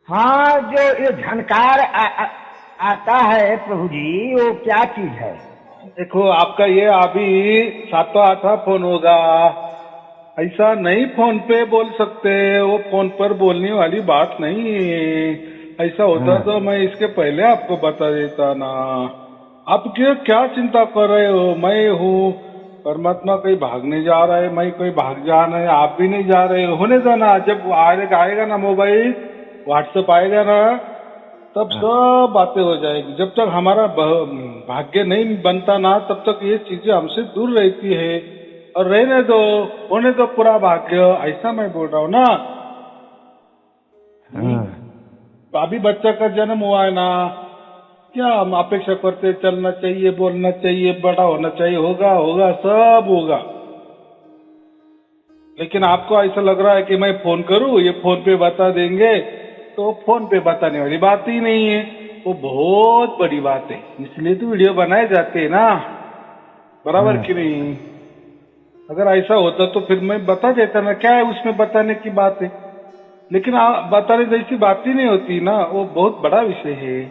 हाँ, जो ये झनकार आता है प्रभु जी, वो क्या चीज है? देखो आपका ये अभी सातवां आठवां फोन होगा। ऐसा नहीं फोन पे बोल सकते, वो फोन पर बोलने वाली बात नहीं है। ऐसा होता हाँ। तो मैं इसके पहले आपको बता देता ना। आप क्यों क्या चिंता कर रहे हो? मैं हूँ, परमात्मा कहीं भागने जा रहा है, मैं कहीं भाग जाना है, आप भी नहीं जा रहे हो। होने दो ना, जब आएगा ना मोबाइल, व्हाट्सएप आएगा ना, तब हाँ। सब बातें हो जाएगी। जब तक हमारा भाग्य नहीं बनता ना, तब तक ये चीजें हमसे दूर रहती है। और रहने दो, होने दो पूरा भाग्य, ऐसा मैं बोल रहा हूँ ना। हाँ। अभी बच्चा का जन्म हुआ है ना, क्या हम अपेक्षा करते हैं? चलना चाहिए, बोलना चाहिए, बड़ा होना चाहिए, होगा होगा सब होगा। लेकिन आपको ऐसा लग रहा है कि मैं फोन करूं, ये फोन पे बता देंगे, तो फोन पे बताने वाली बात ही नहीं है। वो बहुत बड़ी बात है, इसलिए तो वीडियो बनाए जाते हैं ना, बराबर हाँ। कि नहीं? अगर ऐसा होता तो फिर मैं बता देता ना, क्या है उसमें बताने की बात है। लेकिन बताने जैसी बात ही नहीं होती ना, वो बहुत बड़ा विषय है।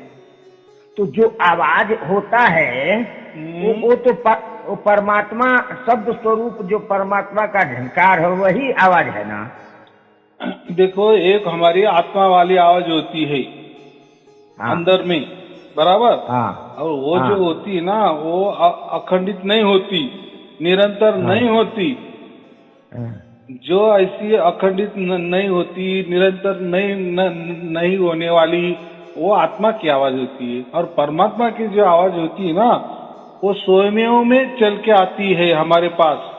तो जो आवाज होता है, हम्म, वो परमात्मा शब्द स्वरूप जो परमात्मा का झंकार है, वही आवाज है ना? देखो, एक हमारी आत्मा वाली आवाज होती है हाँ। अंदर में, बराबर। हाँ। और वो जो हाँ। होती है ना, वो अखंडित नहीं होती, निरंतर नहीं हाँ। होती। हाँ। जो ऐसी अखंडित नहीं होती, निरंतर नहीं होने वाली, वो आत्मा की आवाज होती है। और परमात्मा की जो आवाज होती है ना, वो स्वयं में चल के आती है हमारे पास।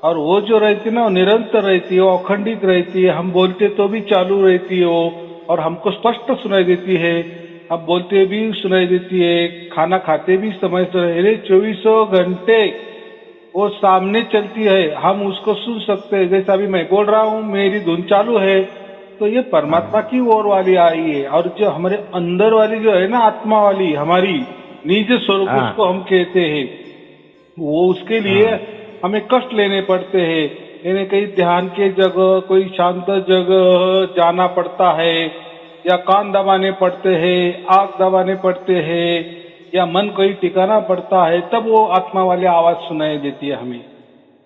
और वो जो रहती है ना, वो निरंतर रहती है, वो अखंडित रहती है। हम बोलते तो भी चालू रहती है वो, और हमको स्पष्ट सुनाई देती है। हम बोलते भी सुनाई देती है, खाना खाते भी समय से, 24 घंटे वो सामने चलती है, हम उसको सुन सकते हैं। जैसे अभी मैं बोल रहा हूँ, मेरी धुन चालू है, तो ये परमात्मा हाँ। की ओर वाली आई है। और जो हमारे अंदर वाली जो है ना, आत्मा वाली, हमारी निज स्वरूप उसको हाँ। हम कहते हैं, वो उसके लिए हाँ। हमें कष्ट लेने पड़ते हैं। यानी कहीं ध्यान के जगह, कोई शांत जगह जाना पड़ता है, या कान दबाने पड़ते हैं, आंख दबाने पड़ते हैं, या मन कहीं टिकाना पड़ता है, तब वो आत्मा वाली आवाज सुनाई देती है हमें।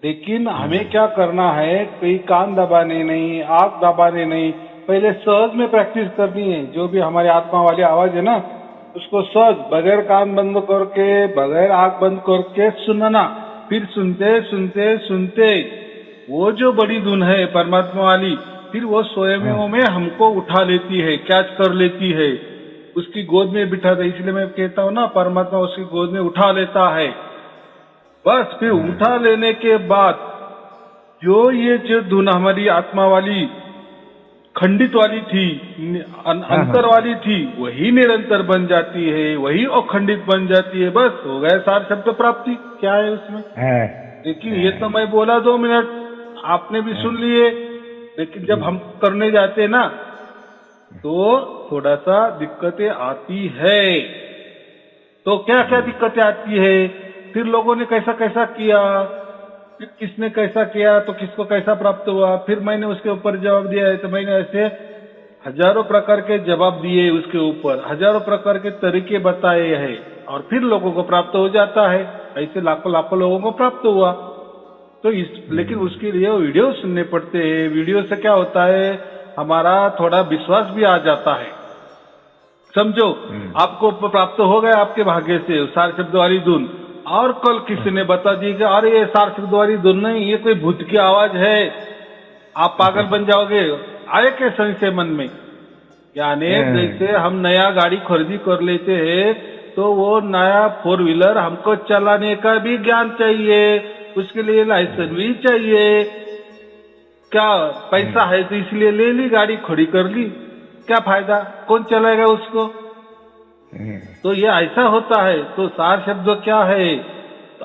लेकिन हमें हाँ। क्या करना है? कहीं कान दबाने नहीं, आंख दबाने नहीं, पहले सहज में प्रैक्टिस करनी है। जो भी हमारी आत्मा वाली आवाज है ना, उसको सहज, बगैर कान बंद करके, बगैर आंख बंद करके सुनना। फिर सुनते सुनते सुनते वो जो बड़ी धुन है परमात्मा वाली, फिर वो स्वयं हाँ। में हमको उठा लेती है, कैच कर लेती है, उसकी गोद में बिठा दे। इसलिए मैं कहता हूँ ना, परमात्मा उसकी गोद में उठा लेता है। बस फिर उठा हाँ। लेने के बाद जो ये जो धुन हमारी आत्मा वाली खंडित वाली थी, हाँ। अंतर हाँ। वाली थी, वही निरंतर बन जाती है, वही अखंडित बन जाती है। बस हो गए सार शब्द प्राप्ति। क्या है उसमें? हाँ। लेकिन ये तो हाँ। मैं बोला 2 मिनट, आपने भी हाँ। सुन लिए। लेकिन जब जी। हम करने जाते हैं ना, तो थोड़ा सा दिक्कतें आती है। तो क्या क्या जी। दिक्कतें आती है? फिर लोगों ने कैसा कैसा किया, फिर किसने कैसा किया, तो किसको कैसा प्राप्त हुआ, फिर मैंने उसके ऊपर जवाब दिया है। तो मैंने ऐसे हजारों प्रकार के जवाब दिए, उसके ऊपर हजारों प्रकार के तरीके बताए हैं, और फिर लोगों को प्राप्त हो जाता है। ऐसे लाखों लाखों लोगों को प्राप्त हुआ। तो लेकिन उसके लिए वीडियो सुनने पड़ते हैं। वीडियो से क्या होता है? हमारा थोड़ा विश्वास भी आ जाता है। समझो, आपको प्राप्त हो गया आपके भाग्य से सार शब्द वाली धुन, और कल किसी ने बता दी कि अरे ये सार शब्द वाली धुन नहीं, ये कोई भूत की आवाज है, आप पागल बन जाओगे। आए क्या संशय मन में? यानी जैसे हम नया गाड़ी खरीदी कर लेते हैं, तो वो नया 4 व्हीलर हमको चलाने का भी ज्ञान चाहिए, उसके लिए लाइसेंस भी चाहिए। क्या पैसा है तो इसलिए ले ली, गाड़ी खड़ी कर ली, क्या फायदा? कौन चलाएगा उसको? तो ये ऐसा होता है। तो सार शब्द क्या है,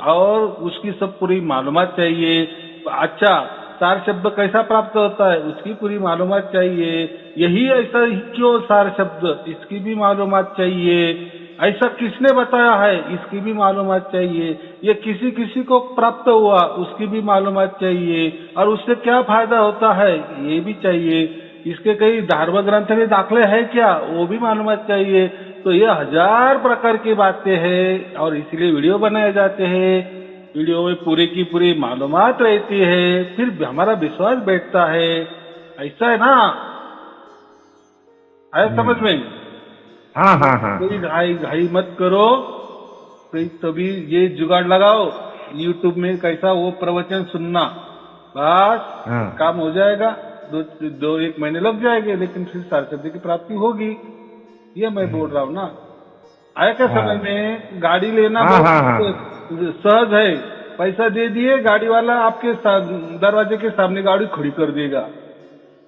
और उसकी सब पूरी मालूमात चाहिए। अच्छा, सार शब्द कैसा प्राप्त होता है, उसकी पूरी मालूमात चाहिए। यही ऐसा ही क्यों सार शब्द, इसकी भी मालूमात चाहिए। ऐसा किसने बताया है, इसकी भी मालूमात चाहिए। ये किसी किसी को प्राप्त हुआ, उसकी भी मालूमात चाहिए। और उससे क्या फायदा होता है, ये भी चाहिए। इसके कई धर्म ग्रंथ में दाखले है क्या, वो भी मालूमात चाहिए। तो ये 1000 प्रकार की बातें हैं और इसलिए वीडियो बनाए जाते हैं। वीडियो में पूरी की पूरी मालूमात रहती है, फिर हमारा विश्वास बैठता है। ऐसा है ना, आया समझ में? हाँ हाँ हाँ कोई घाई घाई मत करो, कोई तभी ये जुगाड़ लगाओ यूट्यूब में कैसा वो प्रवचन सुनना, बस हाँ काम हो जाएगा। दो एक महीने लग जाएंगे, लेकिन फिर सारस्वती की प्राप्ति होगी। ये मैं बोल रहा हूँ ना। आया क्या हाँ। समझ में? गाड़ी लेना हाँ, हाँ, बहुत सहज है। पैसा दे दिए, गाड़ी वाला आपके दरवाजे के सामने गाड़ी खड़ी कर देगा,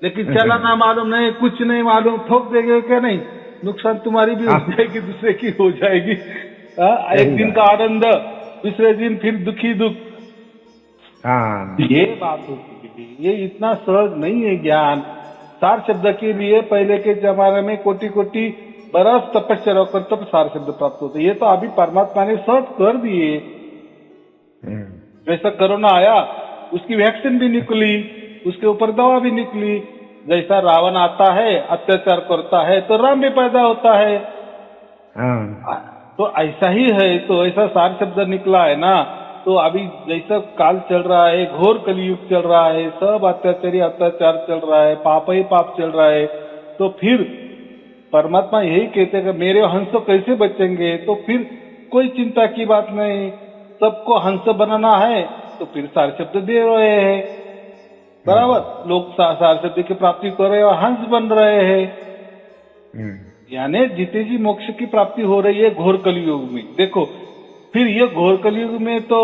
लेकिन चलाना मालूम नहीं, कुछ नहीं मालूम, ठोक देंगे क्या नहीं, नुकसान तुम्हारी भी हो जाएगी, दूसरे की हो जाएगी। एक दिन का आनंद, दूसरे दिन फिर दुखी दुख। हाँ ये बात होती है, ये इतना सहज नहीं है ज्ञान। सार शब्द के लिए पहले के जमाने में कोटि कोटि बरस तपस्या कर तब सार शब्द प्राप्त होते। ये तो अभी परमात्मा ने सहज कर दिए। जैसा कोरोना आया, उसकी वैक्सीन भी निकली, उसके ऊपर दवा भी निकली। जैसा रावण आता है, अत्याचार करता है, तो राम भी पैदा होता है। हाँ तो ऐसा ही है, तो ऐसा सार शब्द निकला है ना। तो अभी जैसा काल चल रहा है, घोर कलयुग चल रहा है, सब अत्याचारी अत्याचार चल रहा है, पाप ही पाप चल रहा है। तो फिर परमात्मा यही कहते हैं कि मेरे हंस कैसे बचेंगे? तो फिर कोई चिंता की बात नहीं, सबको हंस बनाना है तो फिर सार शब्द दे रहे हैं, बराबर। लोग सार शब्द की प्राप्ति कर रहे हैं और हंस बन रहे हैं। यानी जिते जी मोक्ष की प्राप्ति हो रही है घोर कलयुग में। देखो, फिर ये घोर कलयुग में तो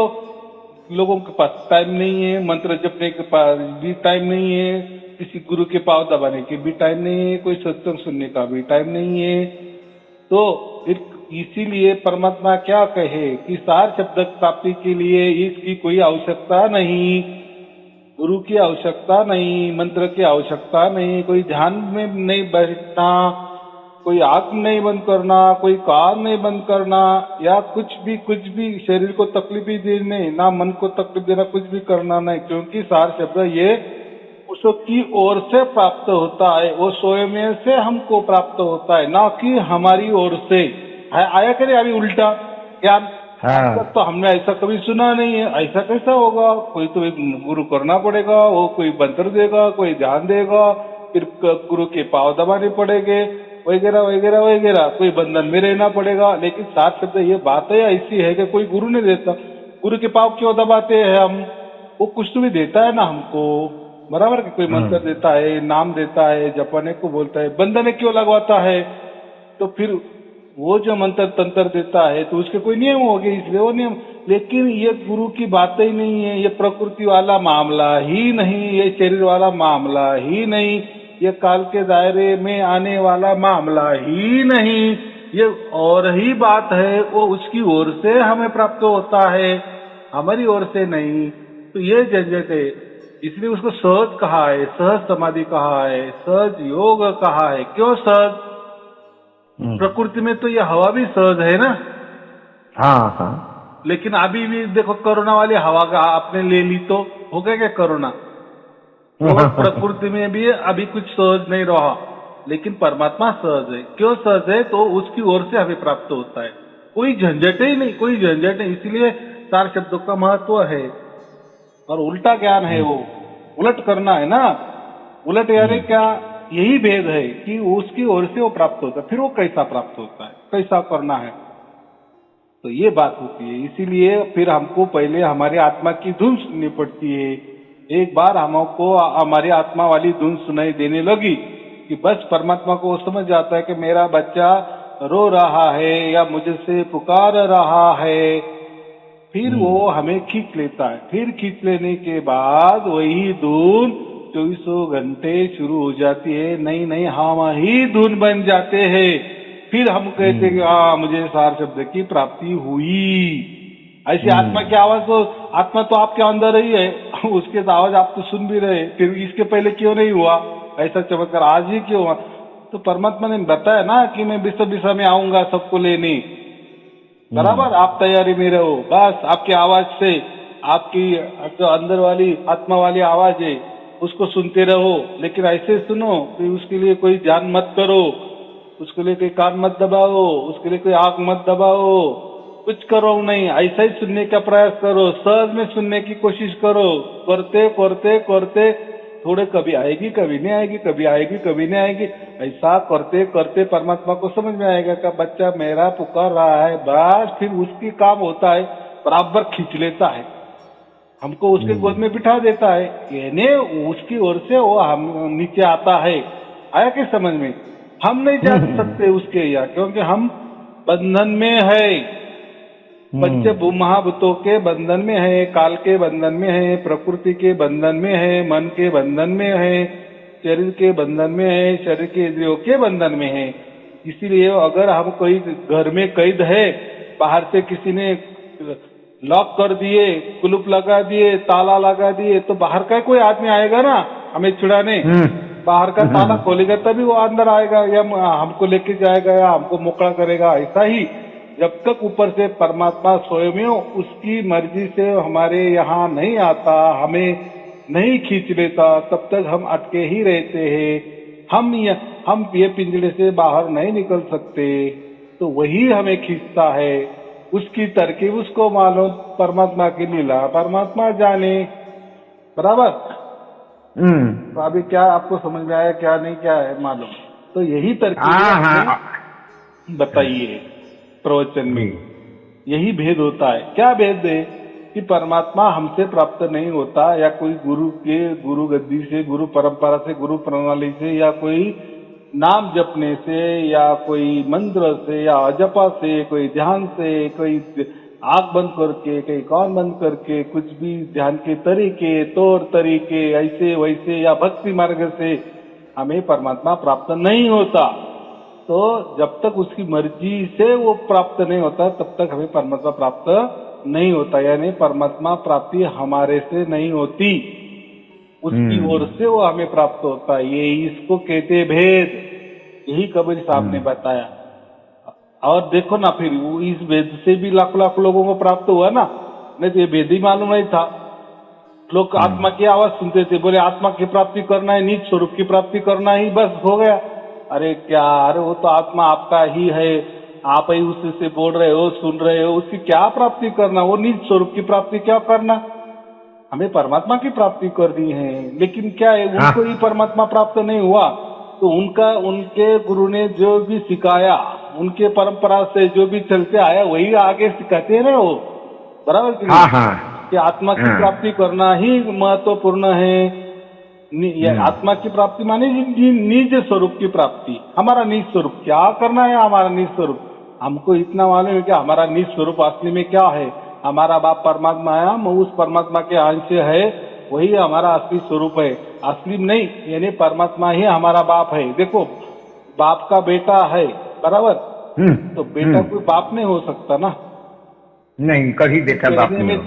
लोगों के पास टाइम नहीं है, मंत्र जपने के पास भी टाइम नहीं है, किसी गुरु के पांव दबाने के भी टाइम नहीं है, कोई सत्संग सुनने का भी टाइम नहीं है। तो फिर इसीलिए परमात्मा क्या कहे कि सार शब्द प्राप्ति के लिए इसकी कोई आवश्यकता नहीं, गुरु की आवश्यकता नहीं, मंत्र की आवश्यकता नहीं, कोई ध्यान में नहीं बैठना, कोई आंख नहीं बंद करना, कोई कान नहीं बंद करना, या कुछ भी शरीर को तकलीफ ही देने, ना मन को तकलीफ देना, कुछ भी करना नहीं। क्योंकि सार शब्द ये उसकी ओर से प्राप्त होता है, वो स्वयं से हमको प्राप्त होता है, ना कि हमारी ओर से। आया करे अभी उल्टा ज्ञान। हाँ। तो हमने ऐसा कभी सुना नहीं है, ऐसा कैसा होगा? कोई तो एक गुरु करना पड़ेगा, वो कोई मंत्र देगा, कोई ध्यान देगा, फिर गुरु के पांव दबाने पड़ेंगे, वगैरह वगैरह वगैरह, कोई बंधन में रहना पड़ेगा। लेकिन साथ शब्द ये बात है ऐसी है कि कोई गुरु नहीं देता। गुरु के पांव क्यों दबाते हैं हम? वो कुछ तो भी देता है ना हमको, बराबर। कि कोई मंत्र देता है, नाम देता है, जपने को बोलता है, बंधन क्यों लगवाता है? तो फिर वो जो मंत्र तंत्र देता है तो उसके कोई नियम हो गए, इसलिए वो नियम। लेकिन ये गुरु की बात ही नहीं है, ये प्रकृति वाला मामला ही नहीं, ये शरीर वाला मामला ही नहीं, ये काल के दायरे में आने वाला मामला ही नहीं, ये और ही बात है। वो उसकी ओर से हमें प्राप्त होता है, हमारी ओर से नहीं। तो ये झंझट है, इसलिए उसको सहज कहा है, सहज समाधि कहा है, सहज योग कहा है। क्यों सहज? प्रकृति में तो ये हवा भी सहज है ना। हाँ हाँ। लेकिन अभी भी देखो, कोरोना वाली हवा का आपने ले ली तो हो गया क्या कोरोना? तो प्रकृति में भी अभी कुछ सहज नहीं रहा, लेकिन परमात्मा सहज है। क्यों सहज है? तो उसकी ओर से हमें प्राप्त होता है, कोई झंझट ही नहीं, कोई झंझट नहीं। इसलिए चार शब्दों का महत्व है। और उल्टा ज्ञान है, वो उलट करना है ना। उलट यानी क्या? यही भेद है कि उसकी ओर से वो प्राप्त होता है, फिर वो कैसा प्राप्त होता है, कैसा करना है, तो ये बात होती है। इसीलिए फिर हमको पहले हमारी आत्मा की धुन सुननी पड़ती है। एक बार हमको हमारी आत्मा वाली धुन सुनाई देने लगी कि बस परमात्मा को समझ जाता है कि मेरा बच्चा रो रहा है या मुझसे पुकार रहा है, फिर वो हमें खींच लेता है। फिर खींच लेने के बाद वही धुन 24 घंटे शुरू हो जाती है, नई नई हम ही धुन बन जाते हैं। फिर हम कहते हैं हाँ, मुझे सार शब्द की प्राप्ति हुई। ऐसी आत्मा की आवाज तो, आत्मा तो आपके अंदर ही है, उसके आवाज आप तो सुन भी रहे, फिर इसके पहले क्यों नहीं हुआ ऐसा चमत्कार? आज ही क्यों हुआ? तो परमात्मा ने बताया ना कि मैं बिसा में आऊंगा सबको लेने, बराबर। आप तैयारी में रहो, बस आपकी आवाज से, आपकी जो अंदर वाली आत्मा वाली आवाज है, उसको सुनते रहो, लेकिन ऐसे सुनो कि उसके लिए कोई ध्यान मत करो, उसके लिए कोई कान मत दबाओ, उसके लिए कोई आंख मत दबाओ, कुछ करो नहीं, ऐसा ही सुनने का प्रयास करो, सहज में सुनने की कोशिश करो। करते करते करते थोड़े कभी आएगी कभी नहीं आएगी, कभी आएगी कभी नहीं आएगी, ऐसा करते करते परमात्मा को समझ में आएगा कि बच्चा मेरा पुकार रहा है, बस फिर उसकी काम होता है, बराबर खींच लेता है, हमको उसके गोद में बिठा देता है, यानी उसकी ओर से वो हम नीचे आता है। आया कि समझ में? हम नहीं जा सकते उसके यहाँ, क्योंकि हम बंधन में है, पंच महाभूतों के बंधन में है, काल के बंधन में है, प्रकृति के बंधन में है, मन के बंधन में है, शरीर के बंधन में है, शरीर के इंद्रियों के बंधन में है। इसीलिए अगर हम कोई घर में कैद है, बाहर से किसी ने लॉक कर दिए, कुलूप लगा दिए, ताला लगा दिए, तो बाहर का कोई आदमी आएगा ना हमें छुड़ाने, बाहर का ताला खोलेगा तभी वो अंदर आएगा, या हमको लेके जाएगा या हमको मोकड़ा करेगा। ऐसा ही जब तक ऊपर से परमात्मा स्वयं उसकी मर्जी से हमारे यहाँ नहीं आता, हमें नहीं खींच लेता, तब तक हम अटके ही रहते हैं। हम ये पिंजरे से बाहर नहीं निकल सकते, तो वही हमें खींचता है। उसकी तरकीब उसको मालूम, परमात्मा की लीला परमात्मा जाने। बराबर? तो अभी क्या आपको समझ में आया, क्या नहीं, क्या है मालूम? तो यही तरकीब बताइए प्रवचन में, यही भेद होता है। क्या भेद है कि परमात्मा हमसे प्राप्त नहीं होता, या कोई गुरु गद्दी से, गुरु परंपरा से, गुरु प्रणाली से, या कोई नाम जपने से, या कोई मंत्र से, या अजपा से, कोई ध्यान से, कोई आंख बंद करके, कोई कान बंद करके, कुछ भी ध्यान के तरीके, तौर तरीके ऐसे वैसे या भक्ति मार्ग से हमें परमात्मा प्राप्त नहीं होता। तो जब तक उसकी मर्जी से वो प्राप्त नहीं होता, तब तक हमें परमात्मा प्राप्त नहीं होता, यानी परमात्मा प्राप्ति हमारे से नहीं होती, उसकी ओर से वो हमें प्राप्त होता है। ये इसको कहते भेद, यही कबीर साहब ने बताया। और देखो ना, फिर इस भेद से भी लाख लाख लोगों को प्राप्त हुआ ना, नहीं तो ये भेद ही मालूम नहीं था। लोग आत्मा की आवाज सुनते थे, बोले आत्मा की प्राप्ति करना है, नीच स्वरूप की प्राप्ति करना ही बस हो गया। अरे क्या, अरे वो तो आत्मा आपका ही है, आप ही उससे बोल रहे हो, सुन रहे हो, उसकी क्या प्राप्ति करना, वो नीच स्वरूप की प्राप्ति क्या करना, हमें परमात्मा की प्राप्ति करनी है। लेकिन क्या है, उनको ही परमात्मा प्राप्त नहीं हुआ, तो उनके गुरु ने जो भी सिखाया, उनके परंपरा से जो भी चलते आया वही आगे सिखाते हैं ना वो। बराबर कि नहीं? कि आत्मा की प्राप्ति करना ही महत्वपूर्ण है। आत्मा की प्राप्ति माने निज स्वरूप की प्राप्ति। हमारा निज स्वरूप क्या करना है, हमारा निज स्वरूप हमको इतना मालूम है कि हमारा निज स्वरूप असली में क्या है। हमारा बाप परमात्मा है, हम उस परमात्मा के अंश है, वही हमारा असली स्वरूप है। असली नहीं, यानी परमात्मा ही हमारा बाप है। देखो, बाप का बेटा है, बराबर, तो बेटा कोई बाप नहीं हो सकता ना, नहीं, कभी बेटा बाप नहीं में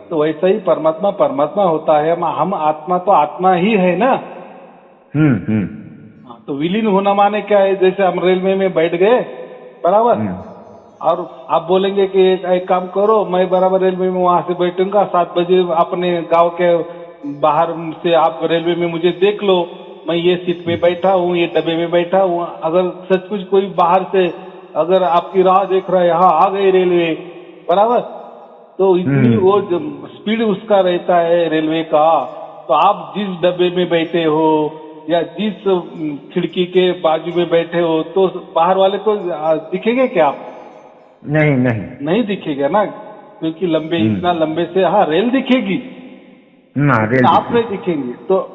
तो वैसा ही परमात्मा परमात्मा होता है, हम आत्मा तो आत्मा ही है ना। तो विलीन होना माने क्या है, जैसे हम रेलवे में बैठ गए, बराबर, और आप बोलेंगे कि एक काम करो, मैं बराबर रेलवे में वहां से बैठूंगा, 7 बजे अपने गांव के बाहर से आप रेलवे में मुझे देख लो, मैं ये सीट पे बैठा हूँ, ये डब्बे में बैठा हूँ। अगर सचमुच कोई बाहर से अगर आपकी राह देख रहा है, यहाँ आ गई रेलवे, बराबर, तो इतनी वो स्पीड उसका रहता है रेलवे का, तो आप जिस डब्बे में बैठे हो या जिस खिड़की के बाजू में बैठे हो, तो बाहर वाले को दिखेंगे क्या आप? नहीं दिखेगा ना, क्योंकि लंबे, इतना लंबे से, हाँ रेल दिखेगी ना, रेल आप नहीं दिखेंगे। तो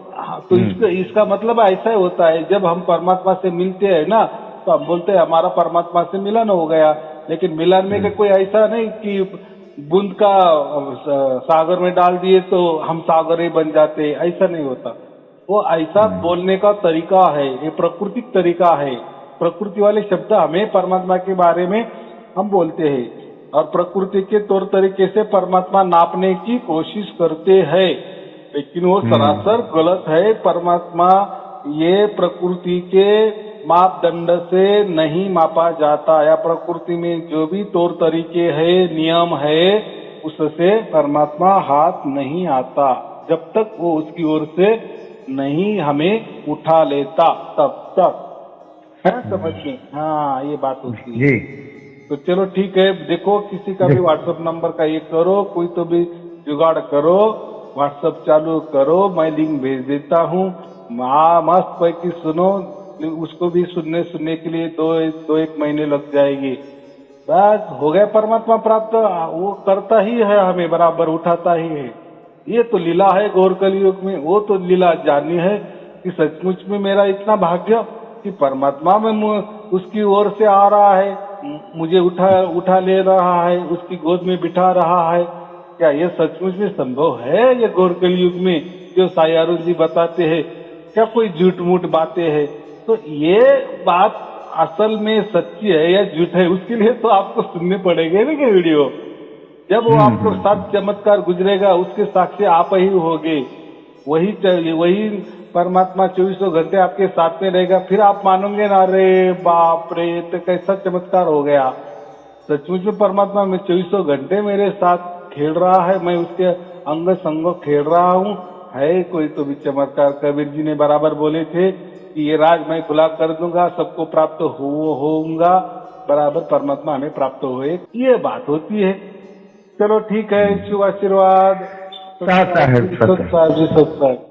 इसका मतलब ऐसा होता है, जब हम परमात्मा से मिलते हैं ना, तो हम बोलते हैं हमारा परमात्मा से मिलन हो गया। लेकिन मिलन में का कोई ऐसा नहीं कि बूंद का सागर में डाल दिए तो हम सागर ही बन जाते, ऐसा नहीं होता। वो ऐसा बोलने का तरीका है, ये प्राकृतिक तरीका है। प्रकृति वाले शब्द हमें परमात्मा के बारे में हम बोलते हैं, और प्रकृति के तौर तरीके से परमात्मा नापने की कोशिश करते हैं, लेकिन वो सरासर गलत है। परमात्मा ये प्रकृति के मापदंड से नहीं मापा जाता, या प्रकृति में जो भी तौर तरीके है, नियम है, उससे परमात्मा हाथ नहीं आता, जब तक वो उसकी ओर से नहीं हमें उठा लेता तब तक, है समझ में? हाँ, ये बात होती है। जी तो चलो ठीक है, देखो किसी का भी व्हाट्सएप नंबर का ये करो, कोई तो भी जुगाड़ करो, व्हाट्सएप चालू करो, मैं लिंक भेज देता हूँ। मस्त पैकी सुनो, उसको भी सुनने के लिए दो एक महीने लग जाएंगे। बस हो गया परमात्मा प्राप्त। वो करता ही है, हमें बराबर उठाता ही है। ये तो लीला है घोर कलयुग में। वो तो लीला जानी है कि सचमुच में मेरा इतना भाग्य कि परमात्मा में उसकी ओर से आ रहा है, मुझे उठा ले रहा है, उसकी गोद में बिठा रहा है। क्या ये सचमुच में संभव है? ये घोर कलयुग में जो साईं अरुण जी बताते हैं, क्या कोई झूठ मूठ बातें हैं? तो ये बात असल में सच्ची है या झूठ है, उसके लिए तो आपको सुनने पड़ेंगे ना कि वीडियो। जब वो आपको साथ चमत्कार गुजरेगा, उसके साक्षी आप ही होगे। वही परमात्मा 24 घंटे आपके साथ में रहेगा। फिर आप मानोगे ना, अरे बाप रे, तो कैसा चमत्कार हो गया। सचमुच में परमात्मा में 24 घंटे मेरे साथ खेल रहा है, मैं उसके अंग संग खेल रहा हूँ। है कोई तो भी चमत्कार। कबीर जी ने बराबर बोले थे कि ये राज मैं खुला कर दूंगा, सबको प्राप्त होऊंगा, बराबर परमात्मा हमें प्राप्त हुए। ये बात होती है। चलो ठीक है, शुभ आशीर्वाद। साहब सत साहिब जी, सत साहिब।